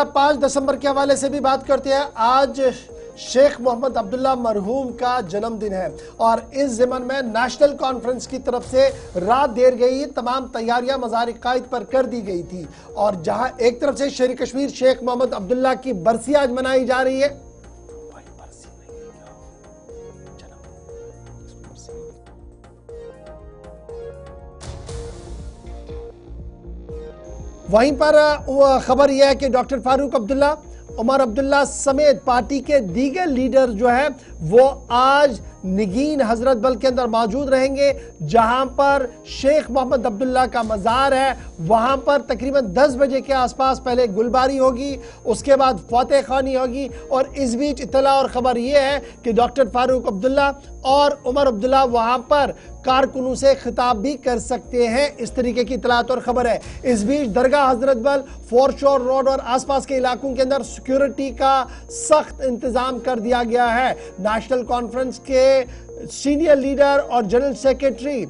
5 दिसंबर के हवाले से भी बात करते हैं। आज शेख मोहम्मद अब्दुल्ला मरहूम का जन्मदिन है और इस ज़िमन में नेशनल कॉन्फ्रेंस की तरफ से रात देर गई तमाम तैयारियां मज़ार-ए-क़ाइद पर कर दी गई थी। और जहां एक तरफ से शेर कश्मीर शेख मोहम्मद अब्दुल्ला की बरसी आज मनाई जा रही है, वहीं पर खबर यह है कि डॉक्टर फारूक अब्दुल्ला, उमर अब्दुल्ला समेत पार्टी के दीगर लीडर जो है वो आज निगीन हजरत बल के अंदर मौजूद रहेंगे, जहां पर शेख मोहम्मद अब्दुल्ला का मज़ार है। वहां पर तकरीबन 10 बजे के आसपास पहले गुलबारी होगी, उसके बाद फतेह खानी होगी। और इस बीच इत्तला और ख़बर यह है कि डॉक्टर फारूक अब्दुल्ला और उमर अब्दुल्ला वहां पर कारकुनों से खिताब भी कर सकते हैं, इस तरीके की इत्तलात और खबर है। इस बीच दरगाह हजरत बल, फोरशोर रोड और आसपास के इलाकों के अंदर सिक्योरिटी का सख्त इंतजाम कर दिया गया है। नेशनल कॉन्फ्रेंस के सीनियर लीडर और जनरल सेक्रेटरी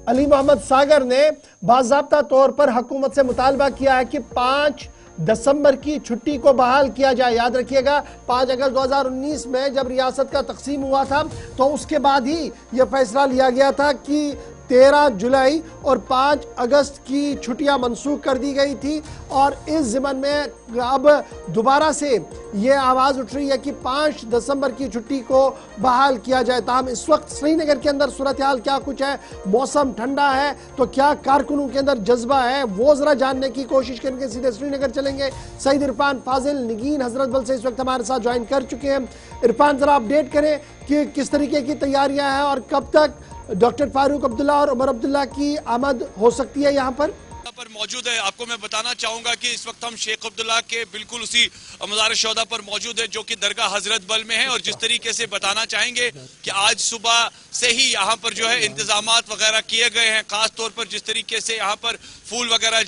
अली मोहम्मद सागर ने बाज़ाब्ता तौर पर हुकूमत से मुतालबा किया है कि 5 दिसंबर की छुट्टी को बहाल किया जाए। याद रखिएगा 5 अगस्त 2019 में जब रियासत का तकसीम हुआ था तो उसके बाद ही यह फैसला लिया गया था कि 13 जुलाई और 5 अगस्त की छुट्टियां मनसूख कर दी गई थी। और इस ज़िमन में अब दोबारा से ये आवाज़ उठ रही है कि 5 दिसंबर की छुट्टी को बहाल किया जाए। ताहम इस वक्त श्रीनगर के अंदर सूरत हाल क्या कुछ है, मौसम ठंडा है तो क्या कारकुनों के अंदर जज्बा है, वो ज़रा जानने की कोशिश करेंगे। सीधे श्रीनगर चलेंगे। सईद इरफान फाजिल निगीन हजरत बल से इस वक्त हमारे साथ ज्वाइन कर चुके हैं। इरफान, ज़रा अपडेट करें कि किस तरीके की तैयारियाँ हैं और कब तक डॉक्टर फारूक अब्दुल्ला और उमर अब्दुल्ला की आमद हो सकती है यहाँ पर मौजूद है। आपको मैं बताना चाहूंगा कि इस वक्त हम शेख अब्दुल्ला के बिल्कुल उसी मज़ार शोदा पर मौजूद है जो कि दरगाह हजरत बल में है। और जिस तरीके से बताना चाहेंगे कि आज सुबह से ही यहाँ पर जो है इंतजामात वगैरह किए गए हैं, खास तौर पर जिस तरीके से यहाँ पर फूल वगैरह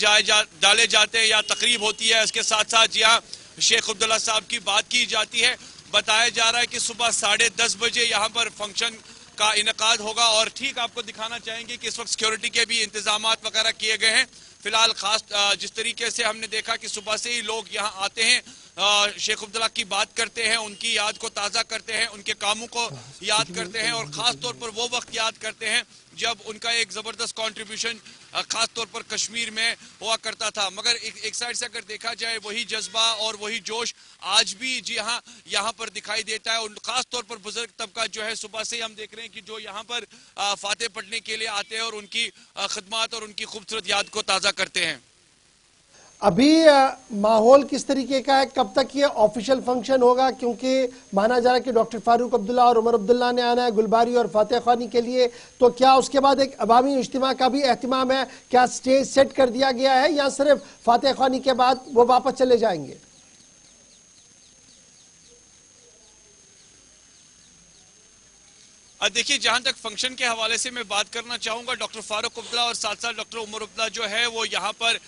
डाले जाते हैं या तकरीब होती है, इसके साथ साथ यहाँ शेख अब्दुल्ला साहब की बात की जाती है। बताया जा रहा है कि सुबह 10:30 बजे यहाँ पर फंक्शन का इनकाद होगा। और ठीक आपको दिखाना चाहेंगे कि इस वक्त सिक्योरिटी के भी इंतजामात वगैरह किए गए हैं। फिलहाल खास जिस तरीके से हमने देखा कि सुबह से ही लोग यहाँ आते हैं, शेख अब्दुल्ला की बात करते हैं, उनकी याद को ताज़ा करते हैं, उनके कामों को याद करते हैं और ख़ास तौर पर वो वक्त याद करते हैं जब उनका एक ज़बरदस्त कंट्रीब्यूशन खास तौर पर कश्मीर में हुआ करता था। मगर एक साइड से अगर देखा जाए वही जज्बा और वही जोश आज भी जी हाँ यहाँ पर दिखाई देता है। और खास तौर पर बुजुर्ग तबका जो है सुबह से हम देख रहे हैं कि जो यहाँ पर फातेह पढ़ने के लिए आते हैं और उनकी खिदमत और उनकी खूबसूरत याद को ताज़ा करते हैं। अभी माहौल किस तरीके का है, कब तक ये ऑफिशियल फंक्शन होगा? क्योंकि माना जा रहा है कि डॉक्टर फारूक अब्दुल्ला और उमर अब्दुल्ला ने आना है गुलबारी और फातेह खानी के लिए, तो क्या उसके बाद एक अवामी इज्तिमा का भी एहतिमाम है? क्या स्टेज सेट कर दिया गया है या सिर्फ फातेह खानी के बाद वो वापस चले जाएंगे? देखिए, जहां तक फंक्शन के हवाले से मैं बात करना चाहूंगा, डॉक्टर फारूक अब्दुल्ला और साथ साथ डॉक्टर उमर अब्दुल्ला जो है वो यहाँ पर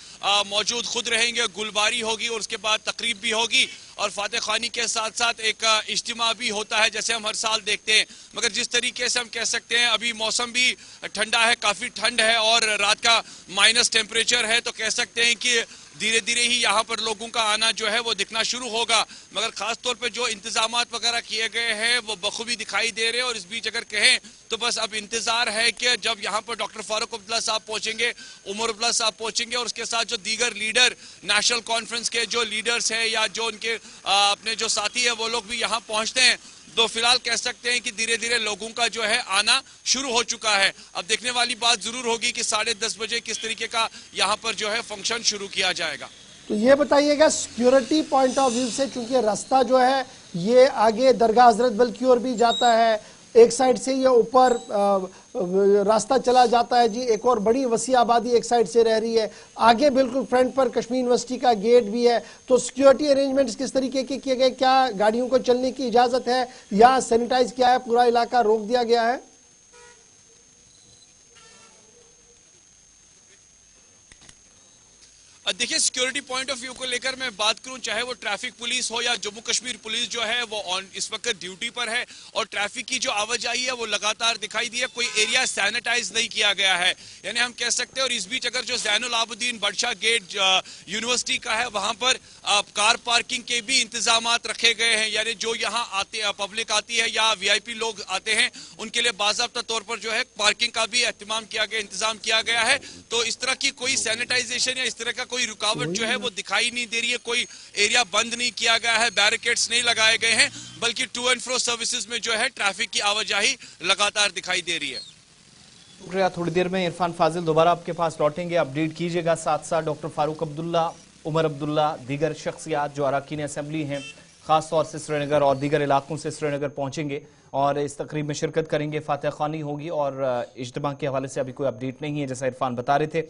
मौजूद खुद रहेंगे। गुलबारी होगी और उसके बाद तकरीब भी होगी और फातेह खानी के साथ साथ एक इज्तिमा भी होता है जैसे हम हर साल देखते हैं। मगर जिस तरीके से हम कह सकते हैं अभी मौसम भी ठंडा है, काफ़ी ठंड है और रात का माइनस टेम्परेचर है, तो कह सकते हैं कि धीरे धीरे ही यहाँ पर लोगों का आना जो है वो दिखना शुरू होगा। मगर खास तौर पे जो इंतजामात वगैरह किए गए हैं वो बखूबी दिखाई दे रहे हैं। और इस बीच अगर कहें तो बस अब इंतजार है कि जब यहाँ पर डॉक्टर फारूक अब्दुल्ला साहब पहुंचेंगे, उमर अब्दुल्ला साहब पहुंचेंगे और उसके साथ जो दीगर लीडर नेशनल कॉन्फ्रेंस के जो लीडर्स हैं या जो उनके अपने जो साथी है वो लोग भी यहाँ पहुंचते हैं, तो फिलहाल कह सकते हैं कि धीरे धीरे लोगों का जो है आना शुरू हो चुका है। अब देखने वाली बात जरूर होगी कि 10:30 बजे किस तरीके का यहाँ पर जो है फंक्शन शुरू किया जाएगा। तो ये बताइएगा सिक्योरिटी पॉइंट ऑफ व्यू से, चूंकि रास्ता जो है ये आगे दरगाह हजरत बल की ओर भी जाता है, एक साइड से ये ऊपर रास्ता चला जाता है जी, एक और बड़ी वसी आबादी एक साइड से रह रही है, आगे बिल्कुल फ्रंट पर कश्मीर यूनिवर्सिटी का गेट भी है। तो सिक्योरिटी अरेंजमेंट्स किस तरीके के किए गए? क्या गाड़ियों को चलने की इजाजत है या सैनिटाइज किया है, पूरा इलाका रोक दिया गया है? देखिए, सिक्योरिटी पॉइंट ऑफ व्यू को लेकर मैं बात करूं, चाहे वो ट्रैफिक पुलिस हो या जम्मू कश्मीर पुलिस जो है वो इस वक्त ड्यूटी पर है और ट्रैफिक की जो आवाजाही है वो लगातार दिखाई दी है। कोई एरिया सैनिटाइज नहीं किया गया है, यानी हम कह सकते हैं। और इस बीच अगर जो ज़ैनुल आबदीन बडशाह गेट यूनिवर्सिटी का है वहां पर कार पार्किंग के भी इंतजाम रखे गए हैं, यानी जो यहाँ आते पब्लिक आती है या वीआईपी लोग आते हैं उनके लिए बाज़ाब्ता तौर पर जो है पार्किंग का भी इंतजाम किया गया है। तो इस तरह की कोई सैनिटाइजेशन या इस तरह का कोई रुकावट जो है वो दिखाई नहीं दे रही है। कोई एरिया बंद नहीं किया गया है, बैरिकेड्स नहीं लगाए गए हैं, बल्कि टू एंड फ्रो सर्विसेज में जो है ट्रैफिक की आवाजाही लगातार दिखाई दे रही है। शुक्रिया। थोड़ी देर में इरफान फाजिल दोबारा आपके पास लौटेंगे, अपडेट कीजिएगा। साथ साथ डॉक्टर फारूक अब्दुल्ला, उमर अब्दुल्ला, दीगर शख्सियात जो अरकान असम्बली हैं खासतौर से श्रीनगर और दीगर इलाकों से श्रीनगर पहुंचेंगे और इस तकरीब में शिरकत करेंगे। फातह खानी होगी और इज्तिमा के हवाले से अभी कोई अपडेट नहीं है, जैसा इरफान बता रहे थे।